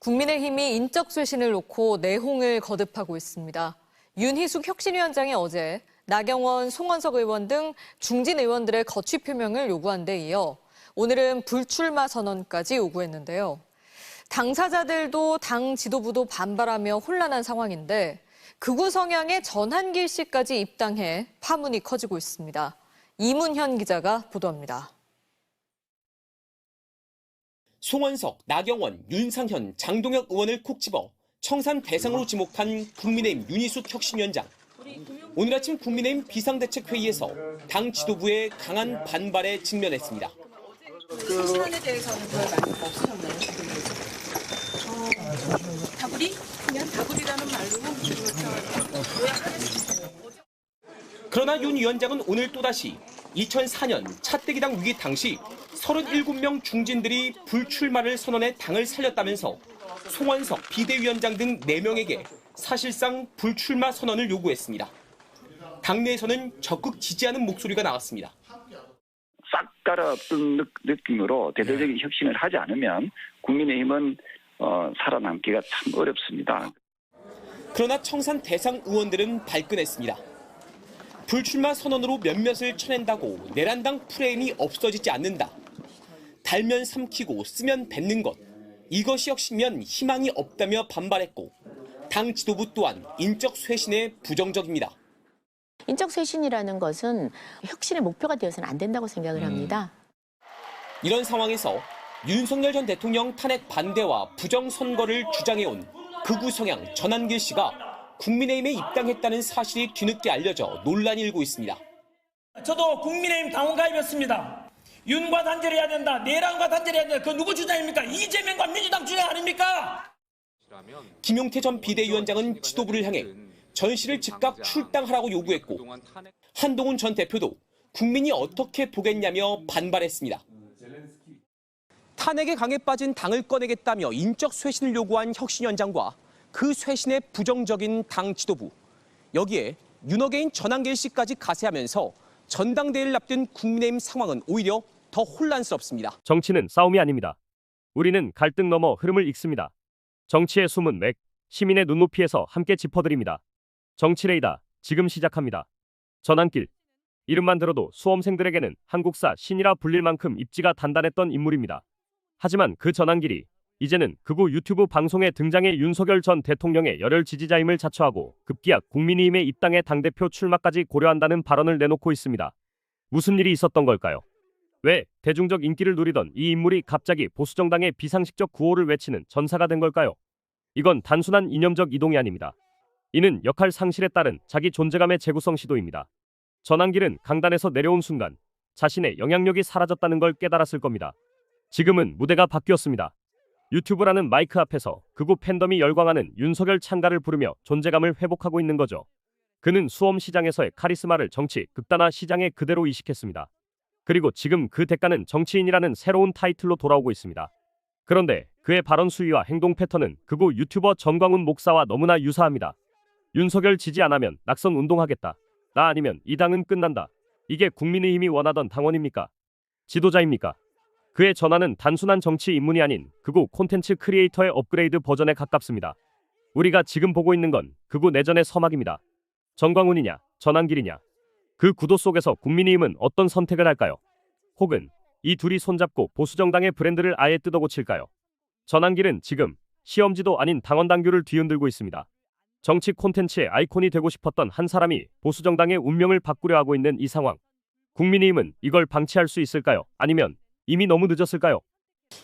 국민의힘이 인적 쇄신을 놓고 내홍을 거듭하고 있습니다. 윤희숙 혁신위원장이 어제 나경원, 송원석 의원 등 중진 의원들의 거취 표명을 요구한 데 이어 오늘은 불출마 선언까지 요구했는데요. 당사자들도 당 지도부도 반발하며 혼란한 상황인데 극우 성향의 전한길 씨까지 입당해 파문이 커지고 있습니다. 이문현 기자가 보도합니다. 송원석, 나경원, 윤상현, 장동혁 의원을 콕 집어 청산 대상으로 지목한 국민의힘 윤희숙 혁신위원장. 오늘 아침 국민의힘 비상대책회의에서 당 지도부의 강한 반발에 직면했습니다. 혁신안에 대해서는 별 말씀 없으셨나요? 다구리? 그냥 다구리라는 말로 요약하겠습니다. 그러나 윤 위원장은 오늘 또다시 2004년 차떼기당 위기 당시 37명 중진들이 불출마를 선언해 당을 살렸다면서 송원석 비대위원장 등 4명에게 사실상 불출마 선언을 요구했습니다. 당내에서는 적극 지지하는 목소리가 나왔습니다. 싹 깔아엎은 느낌으로 대대적인 혁신을 하지 않으면 국민의힘은 살아남기가 참 어렵습니다. 그러나 청산 대상 의원들은 발끈했습니다. 불출마 선언으로 몇몇을 쳐낸다고 내란당 프레임이 없어지지 않는다. 달면 삼키고 쓰면 뱉는 것. 이것이 혁신이면 희망이 없다며 반발했고 당 지도부 또한 인적 쇄신에 부정적입니다. 인적 쇄신이라는 것은 혁신의 목표가 되어서는 안 된다고 생각을 합니다. 이런 상황에서 윤석열 전 대통령 탄핵 반대와 부정선거를 주장해온 극우 성향 전한길 씨가 국민의힘에 입당했다는 사실이 뒤늦게 알려져 논란이 일고 있습니다. 저도 국민의힘 당원 가입했습니다. 윤과 단절해야 된다, 내란과 단절해야 된다. 그 누구 주장입니까? 이재명과 민주당 주장 아닙니까? 김용태 전 비대위원장은 지도부를 향해 전씨를 즉각 출당하라고 요구했고 한동훈 전 대표도 국민이 어떻게 보겠냐며 반발했습니다. 탄핵에 강에 빠진 당을 꺼내겠다며 인적 쇄신을 요구한 혁신위원장과 그 쇄신에 부정적인 당 지도부. 여기에 윤어게인 전한길 씨까지 가세하면서 전당대회를 앞둔 국민의힘 상황은 오히려 더 혼란스럽습니다. 정치는 싸움이 아닙니다. 우리는 갈등 넘어 흐름을 읽습니다. 정치의 숨은 맥, 시민의 눈높이에서 함께 짚어드립니다. 정치레이다, 지금 시작합니다. 전한길, 이름만 들어도 수험생들에게는 한국사 신이라 불릴 만큼 입지가 단단했던 인물입니다. 하지만 그 전한길이 이제는 극우 유튜브 방송에 등장해 윤석열 전 대통령의 열혈 지지자임을 자처하고 급기야 국민의힘에 입당해 당대표 출마까지 고려한다는 발언을 내놓고 있습니다. 무슨 일이 있었던 걸까요? 왜 대중적 인기를 누리던 이 인물이 갑자기 보수정당의 비상식적 구호를 외치는 전사가 된 걸까요? 이건 단순한 이념적 이동이 아닙니다. 이는 역할 상실에 따른 자기 존재감의 재구성 시도입니다. 전한길은 강단에서 내려온 순간 자신의 영향력이 사라졌다는 걸 깨달았을 겁니다. 지금은 무대가 바뀌었습니다. 유튜브라는 마이크 앞에서 극우 팬덤이 열광하는 윤석열 찬가를 부르며 존재감을 회복하고 있는 거죠. 그는 수험시장에서의 카리스마를 정치, 극단화 시장에 그대로 이식했습니다. 그리고 지금 그 대가는 정치인이라는 새로운 타이틀로 돌아오고 있습니다. 그런데 그의 발언 수위와 행동 패턴은 극우 유튜버 전광훈 목사와 너무나 유사합니다. 윤석열 지지 안 하면 낙선 운동하겠다. 나 아니면 이 당은 끝난다. 이게 국민의힘이 원하던 당원입니까? 지도자입니까? 그의 전환은 단순한 정치 입문이 아닌 극우 콘텐츠 크리에이터의 업그레이드 버전에 가깝습니다. 우리가 지금 보고 있는 건 극우 내전의 서막입니다. 전광훈이냐, 전한길이냐. 그 구도 속에서 국민의힘은 어떤 선택을 할까요? 혹은 이 둘이 손잡고 보수정당의 브랜드를 아예 뜯어고칠까요? 전한길은 지금 시험지도 아닌 당원 당규를 뒤흔들고 있습니다. 정치 콘텐츠의 아이콘이 되고 싶었던 한 사람이 보수정당의 운명을 바꾸려 하고 있는 이 상황. 국민의힘은 이걸 방치할 수 있을까요? 아니면 이미 너무 늦었을까요?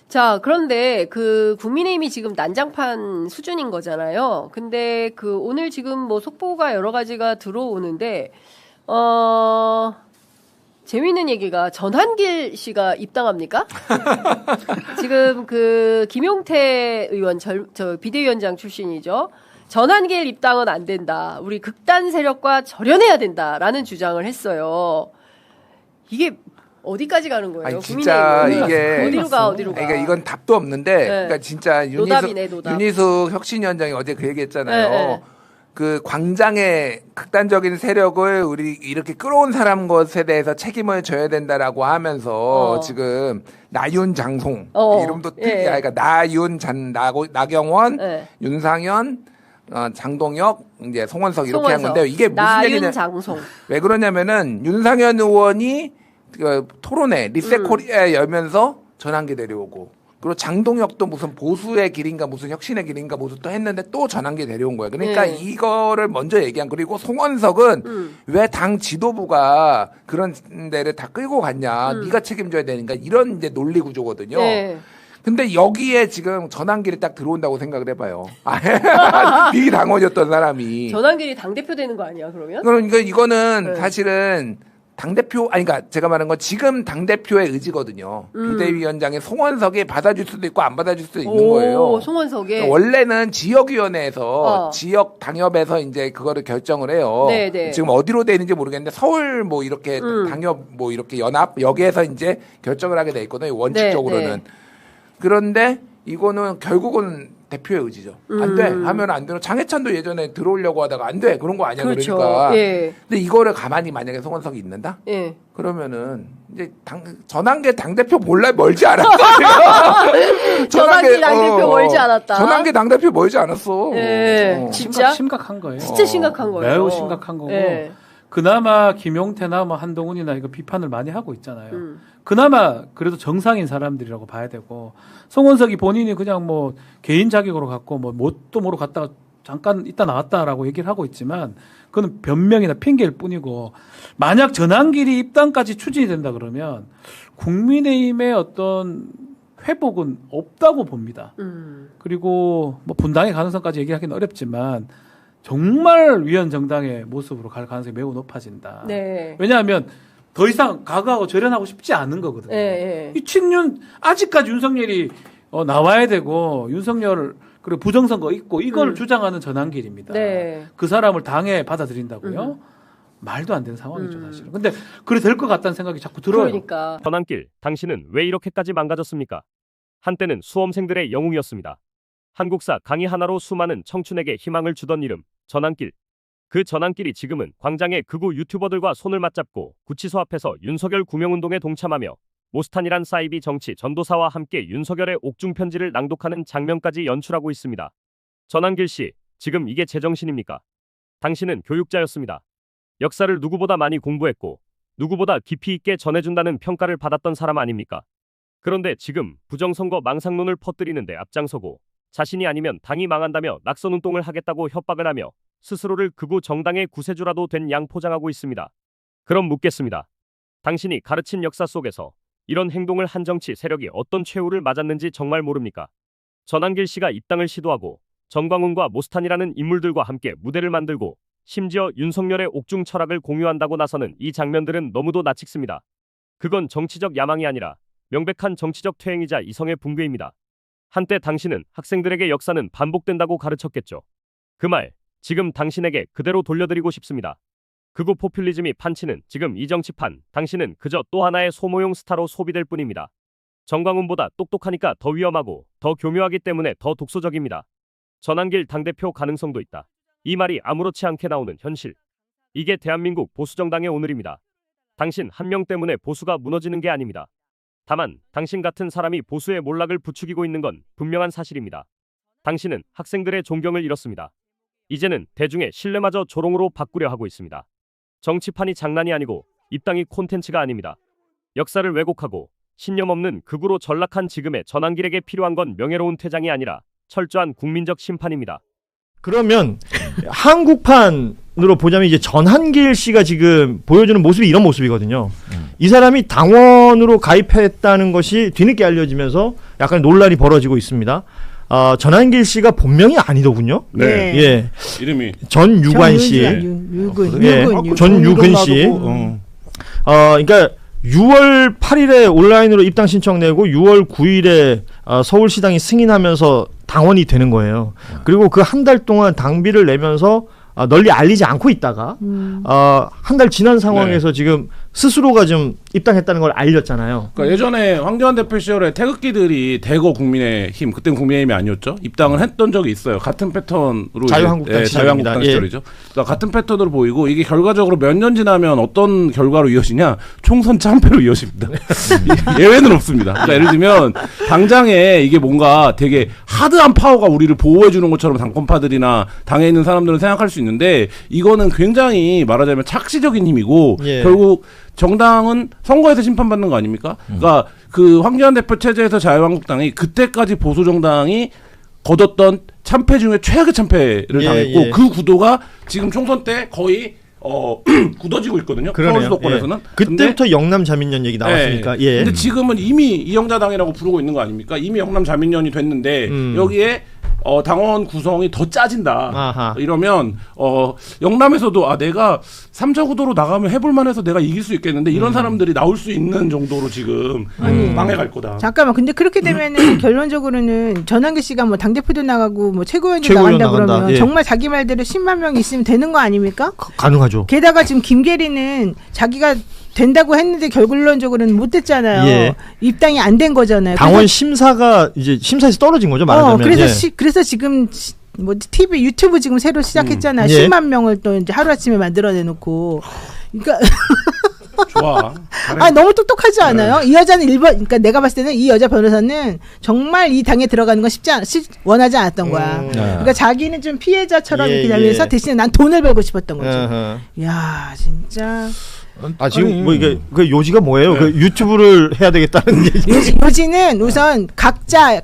자, 그런데 그 국민의힘이 지금 난장판 수준인 거잖아요. 근데 그 오늘 지금 뭐 속보가 여러 가지가 들어오는데 재미있는 얘기가 전한길 씨가 입당합니까? 지금 그 김용태 의원 저 비대위원장 출신이죠. 전한길 입당은 안 된다. 우리 극단 세력과 절연해야 된다라는 주장을 했어요. 이게 어디까지 가는 거예요? 아니, 진짜 이게 어디로 가? 그러니까 이건 답도 없는데, 네. 그러니까 진짜 노답이네, 노답. 윤희숙 혁신위원장이 어제 그 얘기했잖아요. 네, 네. 그 광장의 극단적인 세력을 우리 이렇게 끌어온 사람 것에 대해서 책임을 져야 된다라고 하면서 지금 나윤장송 이름도 특이야. 그러니까 나경원, 윤상현, 장동혁, 이제 송원석 이렇게 한 건데 이게 무슨 얘기냐? 장송. 왜 그러냐면은 윤상현 의원이 그 토론회 리셋 코리아 열면서 전환기 데려오고. 그리고 장동혁도 무슨 보수의 길인가 무슨 혁신의 길인가 무슨 또 했는데 또 전환기 데려온 거예요. 그러니까 이거를 먼저 얘기한. 그리고 송원석은 왜 당 지도부가 그런 데를 다 끌고 갔냐. 네가 책임져야 되니까 이런 이제 논리 구조거든요. 근데 여기에 지금 전환길이 딱 들어온다고 생각을 해봐요. 비당원이었던 사람이. 전환길이 당대표 되는 거 아니야 그러면? 그러니까 이거는 사실은 당대표, 그러니까 제가 말한 건 지금 당대표의 의지거든요. 비대위원장의 송원석이 받아줄 수도 있고 안 받아줄 수도 있는 거예요. 송원석에. 그러니까 원래는 지역위원회에서 지역 당협에서 이제 그거를 결정을 해요. 네네. 지금 어디로 되는지 모르겠는데 서울 뭐 이렇게 당협 뭐 이렇게 연합 여기에서 이제 결정을 하게 돼 있거든요. 원칙적으로는. 그런데 이거는 결국은 대표의 의지죠. 안 돼. 하면 안 되는. 장해찬도 예전에 들어오려고 하다가 안 돼. 그런 거 아니야. 그렇죠. 그러니까. 근데 이거를 가만히 만약에 송원석이 있는다? 그러면은 이제 전환계 당대표 몰라 멀지 않았어. 전환계 당대표 멀지 않았다. 전환계 당대표 멀지 않았어. 진짜 심각한 거예요. 진짜 심각한 거예요. 매우 심각한 거고. 그나마 김용태나 뭐 한동훈이나 이거 비판을 많이 하고 있잖아요. 그나마 그래도 정상인 사람들이라고 봐야 되고 송원석이 본인이 그냥 뭐 개인 자격으로 갖고 뭐 뭣도 모르고 갔다가 잠깐 있다 나왔다라고 얘기를 하고 있지만 그건 변명이나 핑계일 뿐이고 만약 전환길이 입당까지 추진이 된다 그러면 국민의힘의 어떤 회복은 없다고 봅니다. 그리고 뭐 분당의 가능성까지 얘기하기는 어렵지만 정말 위헌 정당의 모습으로 갈 가능성이 매우 높아진다. 왜냐하면 더 이상 각하하고 절연하고 싶지 않은 거거든요. 이 친윤 아직까지 윤석열이 나와야 되고 윤석열 그리고 부정선거 있고 이걸 주장하는 전환길입니다. 그 사람을 당에 받아들인다고요? 말도 안 되는 상황이죠, 사실은. 근데 그래 될 것 같다는 생각이 자꾸 들어요. 그러니까. 전환길, 당신은 왜 이렇게까지 망가졌습니까? 한때는 수험생들의 영웅이었습니다. 한국사 강의 하나로 수많은 청춘에게 희망을 주던 이름, 전환길. 그 전환길이 지금은 광장의 극우 유튜버들과 손을 맞잡고 구치소 앞에서 윤석열 구명운동에 동참하며 모스탄이란 사이비 정치 전도사와 함께 윤석열의 옥중 편지를 낭독하는 장면까지 연출하고 있습니다. 전환길 씨, 지금 이게 제정신입니까? 당신은 교육자였습니다. 역사를 누구보다 많이 공부했고 누구보다 깊이 있게 전해준다는 평가를 받았던 사람 아닙니까? 그런데 지금 부정선거 망상론을 퍼뜨리는데 앞장서고 자신이 아니면 당이 망한다며 낙선운동을 하겠다고 협박을 하며 스스로를 극우 정당의 구세주라도 된 양 포장하고 있습니다. 그럼 묻겠습니다. 당신이 가르친 역사 속에서 이런 행동을 한 정치 세력이 어떤 최후를 맞았는지 정말 모릅니까? 전환길 씨가 입당을 시도하고 정광훈과 모스탄이라는 인물들과 함께 무대를 만들고 심지어 윤석열의 옥중 철학을 공유한다고 나서는 이 장면들은 너무도 낯익습니다. 그건 정치적 야망이 아니라 명백한 정치적 퇴행이자 이성의 붕괴입니다. 한때 당신은 학생들에게 역사는 반복된다고 가르쳤겠죠. 그 말, 지금 당신에게 그대로 돌려드리고 싶습니다. 극우 포퓰리즘이 판치는 지금 이 정치판, 당신은 그저 또 하나의 소모용 스타로 소비될 뿐입니다. 정광훈보다 똑똑하니까 더 위험하고 더 교묘하기 때문에 더 독소적입니다. 전환길 당대표 가능성도 있다. 이 말이 아무렇지 않게 나오는 현실. 이게 대한민국 보수정당의 오늘입니다. 당신 한 명 때문에 보수가 무너지는 게 아닙니다. 다만 당신 같은 사람이 보수의 몰락을 부추기고 있는 건 분명한 사실입니다. 당신은 학생들의 존경을 잃었습니다. 이제는 대중의 신뢰마저 조롱으로 바꾸려 하고 있습니다. 정치판이 장난이 아니고 입당이 콘텐츠가 아닙니다. 역사를 왜곡하고 신념 없는 극우로 전락한 지금의 전환길에게 필요한 건 명예로운 퇴장이 아니라 철저한 국민적 심판입니다. 그러면 한국판으로 보자면 이제 전환길 씨가 지금 보여주는 모습이 이런 모습이거든요. 이 사람이 당원으로 가입했다는 것이 뒤늦게 알려지면서 약간 논란이 벌어지고 있습니다. 전환길 씨가 본명이 아니더군요. 네. 예. 이름이 전유관 씨. 전유근 씨. 그러니까 6월 8일에 온라인으로 입당 신청 내고 6월 9일에 서울시당이 승인하면서 당원이 되는 거예요. 그리고 그 한 달 동안 당비를 내면서 널리 알리지 않고 있다가 한 달 지난 상황에서 지금 스스로가 좀 입당했다는 걸 알렸잖아요. 그러니까 예전에 황교안 대표 시절에 태극기들이 대거 국민의힘, 그때는 국민의힘이 아니었죠. 입당을 했던 적이 있어요. 같은 패턴으로 자유한국당 시절입니다. 자유한국당 시절이죠. 그러니까 같은 패턴으로 보이고 이게 결과적으로 몇 년 지나면 어떤 결과로 이어지냐? 총선 참패로 이어집니다. 예외는 없습니다. 그러니까 예를 들면 당장에 이게 뭔가 되게 하드한 파워가 우리를 보호해 주는 것처럼 당권파들이나 당에 있는 사람들은 생각할 수 있는데 이거는 굉장히 말하자면 착시적인 힘이고 결국 정당은 선거에서 심판받는 거 아닙니까? 그러니까 그 황교안 대표 체제에서 자유한국당이 그때까지 보수 정당이 거뒀던 참패 중에 최악의 참패를 당했고 그 구도가 지금 총선 때 거의 굳어지고 있거든요. 서울수도권에서는. 그때부터 영남 자민련 얘기 나왔으니까. 근데 지금은 이미 이영자당이라고 부르고 있는 거 아닙니까? 이미 영남 자민련이 됐는데 여기에 당원 구성이 더 짜진다. 아하. 이러면 영남에서도 내가 3자 구도로 나가면 해볼만해서 내가 이길 수 있겠는데 이런 사람들이 나올 수 있는 정도로 지금 망해갈 거다. 잠깐만, 근데 그렇게 되면은 결론적으로는 전환기 씨가 뭐 당대표도 나가고 뭐 최고위원도 나간다 그러면 정말 자기 말대로 10만 명이 있으면 되는 거 아닙니까? 가능하죠. 게다가 지금 김계리는 자기가 된다고 했는데 결론적으로는 못 됐잖아요. 입당이 안 된 거잖아요. 당원 심사가 이제 심사에서 떨어진 거죠, 말하자면. 그래서 지금 뭐 TV, 유튜브 지금 새로 시작했잖아요. 10만 명을 또 이제 하루아침에 만들어내놓고. 그러니까 좋아. 너무 똑똑하지 않아요? 이 여자는 그러니까 내가 봤을 때는 이 여자 변호사는 정말 이 당에 들어가는 건 원하지 않았던 거야. 그러니까 자기는 좀 피해자처럼 이렇게 하면서 대신에 난 돈을 벌고 싶었던 거지. 야, 진짜. 지금 뭐 이게 그 요지가 뭐예요? 그 유튜브를 해야 되겠다는 얘기. 요지는 우선 각자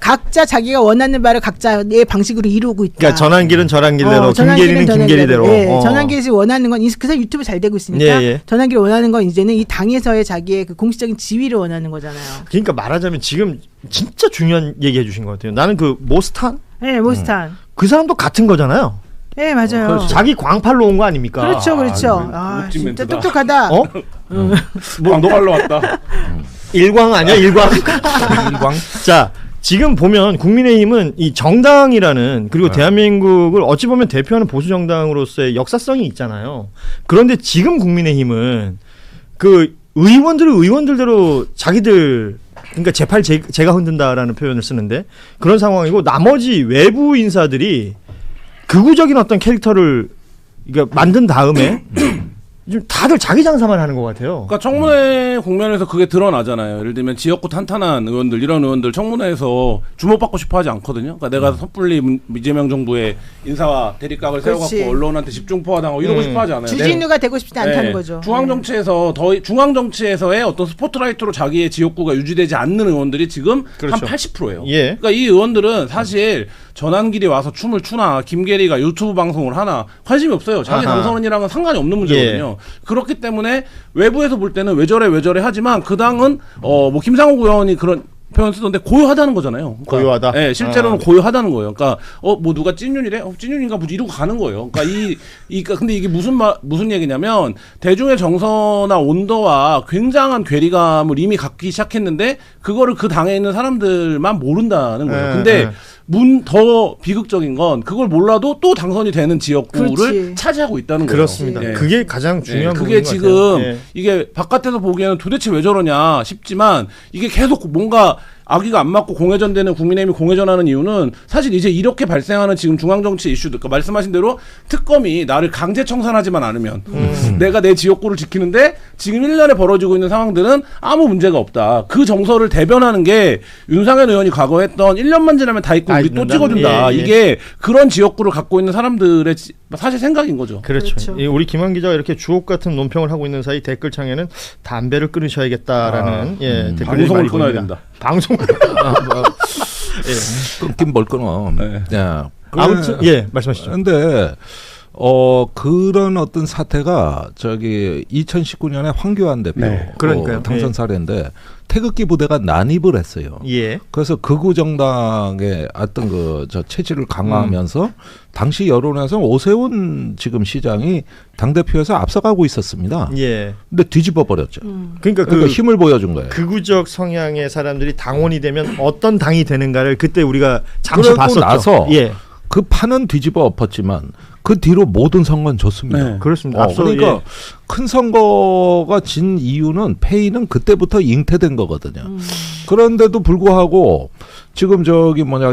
자기가 원하는 바를 각자의 방식으로 이루고 있다. 그러니까 전환길은 전환길대로, 김계리는 김계리대로. 전환길이 원하는 건 그래서 유튜브 잘 되고 있으니까 전환길이 원하는 건 이제는 이 당에서의 자기의 그 공식적인 지위를 원하는 거잖아요. 그러니까 말하자면 지금 진짜 중요한 얘기해 주신 것 같아요. 나는 그 모스탄. 네, 모스탄. 그 사람도 같은 거잖아요. 네, 맞아요. 그렇죠. 자기 광팔로 온 거 아닙니까? 그렇죠. 진짜 똑똑하다. 광도발로 왔다. 일광 아니야, 일광? 일광. 자, 지금 보면 국민의힘은 이 정당이라는 그리고 대한민국을 어찌 보면 대표하는 보수 정당으로서의 역사성이 있잖아요. 그런데 지금 국민의힘은 그 의원들대로 자기들 그러니까 제팔 제가 흔든다라는 표현을 쓰는데 그런 상황이고 나머지 외부 인사들이 극우적인 어떤 캐릭터를 만든 다음에 좀 다들 자기 장사만 하는 것 같아요. 그러니까 청문회 국면에서 그게 드러나잖아요. 예를 들면 지역구 탄탄한 의원들, 이런 의원들 청문회에서 주목받고 싶어하지 않거든요. 그러니까 내가 섣불리 이재명 정부의 인사와 대립각을 세워갖고 언론한테 집중포화당하고 이러고 싶어하지 않아요. 주진우가 되고 싶지 않다는 거죠. 중앙정치에서의 어떤 스포트라이트로 자기의 지역구가 유지되지 않는 의원들이 지금 한 80%예요. 그러니까 이 의원들은 사실 전환길이 와서 춤을 추나 김계리가 유튜브 방송을 하나 관심이 없어요. 자기 당선인이랑은 상관이 없는 문제거든요. 그렇기 때문에 외부에서 볼 때는 왜 저래 하지만 그 당은 뭐 김상욱 의원이 그런 표현 쓰던데 고요하다는 거잖아요. 그러니까, 고요하다. 네, 실제로는 고요하다는 거예요. 그러니까 뭐 누가 찐윤이래? 찐윤인가 보지 이러고 가는 거예요. 그러니까 근데 이게 무슨 얘기냐면 대중의 정서나 온도와 굉장한 괴리감을 이미 갖기 시작했는데 그거를 그 당에 있는 사람들만 모른다는 거예요. 근데 더 비극적인 건 그걸 몰라도 또 당선이 되는 지역구를 차지하고 있다는 거예요. 그렇습니다. 그게 가장 중요한 부분인 그게 지금 이게 바깥에서 보기에는 도대체 왜 저러냐 싶지만 이게 계속 뭔가 아기가 안 맞고 공회전되는 국민의힘이 공회전하는 이유는 사실 이제 이렇게 발생하는 지금 중앙정치 이슈들, 그러니까 말씀하신 대로 특검이 나를 강제 청산하지만 않으면 내가 내 지역구를 지키는데 지금 1년에 벌어지고 있는 상황들은 아무 문제가 없다. 그 정서를 대변하는 게 윤상현 의원이 과거에 했던 1년만 지나면 다 있고 우리 또 찍어준다. 이게 그런 지역구를 갖고 있는 사람들의 사실 생각인 거죠. 그렇죠. 우리 김한 기자가 이렇게 주옥 같은 논평을 하고 있는 사이 댓글창에는 담배를 끊으셔야겠다라는 댓글이 방송을 끊어야 된다. 방송 끊긴 뭘 끊어. 아무튼 말씀하시죠. 근데 그런 어떤 사태가 2019년에 황교안 대표 당선 사례인데 태극기 부대가 난입을 했어요. 그래서 극우 정당의 어떤 체질을 강화하면서 당시 여론에서 오세훈 지금 시장이 당대표에서 앞서가고 있었습니다. 근데 뒤집어 버렸죠. 그러니까 힘을 보여준 거예요. 극우적 성향의 사람들이 당원이 되면 어떤 당이 되는가를 그때 우리가 잠시 봤었죠. 나서 그 판은 뒤집어 엎었지만 그 뒤로 모든 선거는 졌습니다. 네. 그렇습니다. 앞서 그러니까 큰 선거가 진 이유는 패인은 그때부터 잉태된 거거든요. 그런데도 불구하고 지금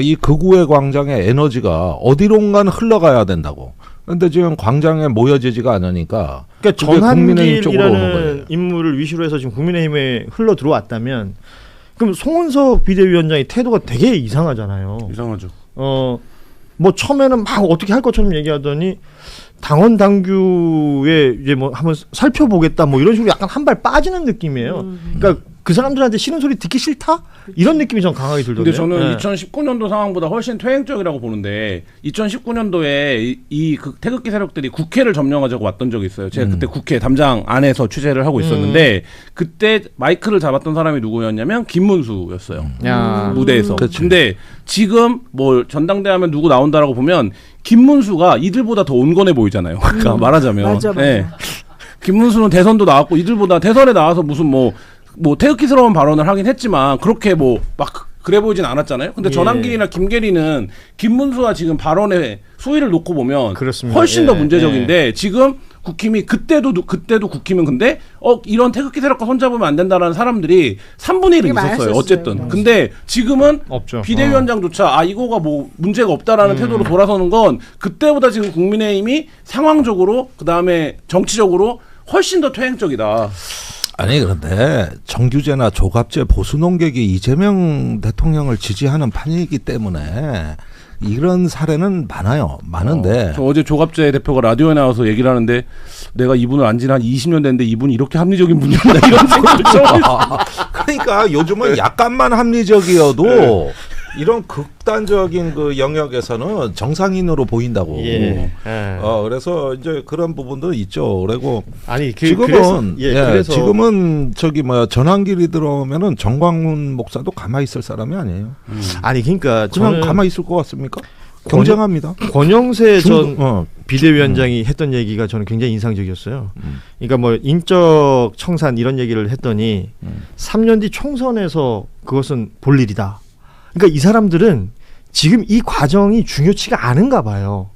이 극우의 광장의 에너지가 어디론가 흘러가야 된다고. 그런데 지금 광장에 모여지지가 않으니까 그러니까 전한길이라는 인물을 위시로 해서 지금 국민의힘에 흘러 들어왔다면 그럼 송원석 비대위원장의 태도가 되게 이상하잖아요. 이상하죠. 뭐 처음에는 막 어떻게 할 것처럼 얘기하더니 당원 당규에 이제 뭐 한번 살펴보겠다 뭐 이런 식으로 약간 한 발 빠지는 느낌이에요. 그러니까 그 사람들한테 싫은 소리 듣기 싫다? 이런 느낌이 좀 강하게 들던데요. 근데 저는 2019년도 상황보다 훨씬 퇴행적이라고 보는데 2019년도에 그 태극기 세력들이 국회를 점령하자고 왔던 적이 있어요. 제가 그때 국회 담장 안에서 취재를 하고 있었는데 그때 마이크를 잡았던 사람이 누구였냐면 김문수였어요. 무대에서. 근데 지금 뭐 전당대회 하면 누구 나온다라고 보면 김문수가 이들보다 더 온건해 보이잖아요. 그러니까 말하자면. 맞아. 네. 김문수는 대선도 나왔고 이들보다 대선에 나와서 무슨 뭐 태극기스러운 발언을 하긴 했지만 그렇게 뭐 막 그래 보이진 않았잖아요. 근데 전한길이나 김계리는 김문수와 지금 발언의 수위를 놓고 보면 그렇습니다. 훨씬 더 문제적인데 지금 국힘이 그때도 국힘은 근데 이런 태극기 세력과 손잡으면 안 된다라는 사람들이 3분의 1은 있었어요. 어쨌든. 근데 지금은 없죠. 비대위원장조차 이거가 뭐 문제가 없다라는 태도로 돌아서는 건 그때보다 지금 국민의힘이 상황적으로 그다음에 정치적으로 훨씬 더 퇴행적이다. 아니 그런데 정규제나 조갑제 보수 농객이 이재명 대통령을 지지하는 판이기 때문에 이런 사례는 많은데 저 어제 조갑제 대표가 라디오에 나와서 얘기를 하는데 내가 이분을 안 진 한 20년 됐는데 이분이 이렇게 합리적인 분이었나 이런 생각을 좀 그러니까 요즘은 약간만 합리적이어도 이런 극단적인 그 영역에서는 정상인으로 보인다고. 그래서 이제 그런 부분도 있죠. 그리고 아니 지금은 그래서 지금은 전환길이 들어오면은 정광훈 목사도 가만히 있을 사람이 아니에요. 아니 그러니까 그냥 가만히 있을 것 같습니까? 경쟁합니다. 권영세 전 비대위원장이 했던 얘기가 저는 굉장히 인상적이었어요. 그러니까 뭐 인적 청산 이런 얘기를 했더니 3년 뒤 총선에서 그것은 볼 일이다. 그러니까 이 사람들은 지금 이 과정이 중요치가 않은가 봐요.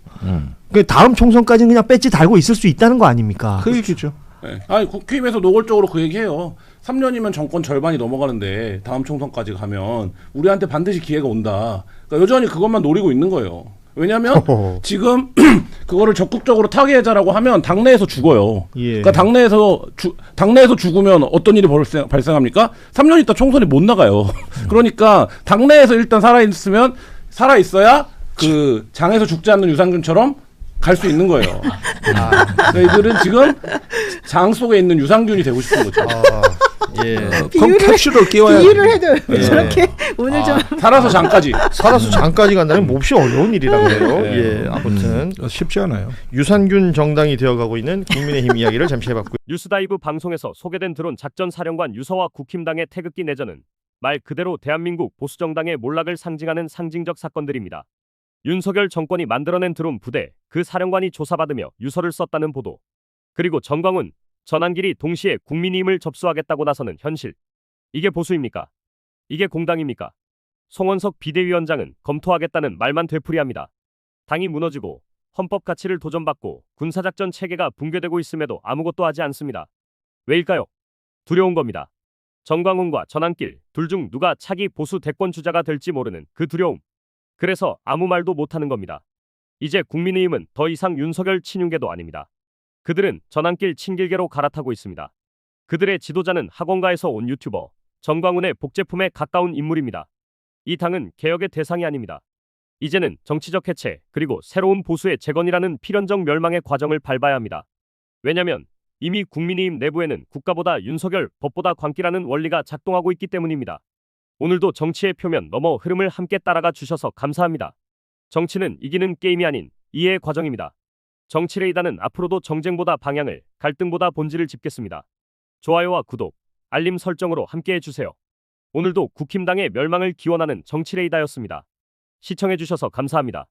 그러니까 다음 총선까지는 그냥 배지 달고 있을 수 있다는 거 아닙니까? 그 얘기죠. 네. 아니 국힘에서 노골적으로 그 얘기해요. 3년이면 정권 절반이 넘어가는데 다음 총선까지 가면 우리한테 반드시 기회가 온다. 그러니까 여전히 그것만 노리고 있는 거예요. 왜냐하면 지금 그거를 적극적으로 타개하자라고 하면 당내에서 죽어요. 그러니까 당내에서 죽으면 어떤 일이 발생합니까? 3년 있다 총선에 못 나가요. 그러니까 당내에서 일단 살아있어야 그 장에서 죽지 않는 유산균처럼 갈 수 있는 거예요. 그러니까 이들은 지금 장 속에 있는 유산균이 되고 싶은 거죠. 그럼 캡슐을 끼워야 비유를 해도 저렇게 오늘 좀 살아서 장까지 간다면 몹시 어려운 일이라 그래요. 아무튼 쉽지 않아요. 유산균 정당이 되어가고 있는 국민의힘 이야기를 잠시 해봤고요. 뉴스다이브 방송에서 소개된 드론 작전 사령관 유서와 국힘당의 태극기 내전은 말 그대로 대한민국 보수정당의 몰락을 상징하는 상징적 사건들입니다. 윤석열 정권이 만들어낸 드론 부대, 그 사령관이 조사받으며 유서를 썼다는 보도, 그리고 정광훈, 전한길이 동시에 국민의힘을 접수하겠다고 나서는 현실. 이게 보수입니까? 이게 공당입니까? 송원석 비대위원장은 검토하겠다는 말만 되풀이합니다. 당이 무너지고 헌법 가치를 도전받고 군사작전 체계가 붕괴되고 있음에도 아무것도 하지 않습니다. 왜일까요? 두려운 겁니다. 정광훈과 전한길 둘 중 누가 차기 보수 대권 주자가 될지 모르는 그 두려움. 그래서 아무 말도 못하는 겁니다. 이제 국민의힘은 더 이상 윤석열 친윤계도 아닙니다. 그들은 전한길 친길계로 갈아타고 있습니다. 그들의 지도자는 학원가에서 온 유튜버 정광훈의 복제품에 가까운 인물입니다. 이 당은 개혁의 대상이 아닙니다. 이제는 정치적 해체 그리고 새로운 보수의 재건이라는 필연적 멸망의 과정을 밟아야 합니다. 왜냐하면 이미 국민의힘 내부에는 국가보다 윤석열, 법보다 광기라는 원리가 작동하고 있기 때문입니다. 오늘도 정치의 표면 넘어 흐름을 함께 따라가 주셔서 감사합니다. 정치는 이기는 게임이 아닌 이해의 과정입니다. 정치레이다는 앞으로도 정쟁보다 방향을, 갈등보다 본질을 짚겠습니다. 좋아요와 구독, 알림 설정으로 함께해 주세요. 오늘도 국힘당의 멸망을 기원하는 정치레이다였습니다. 시청해 주셔서 감사합니다.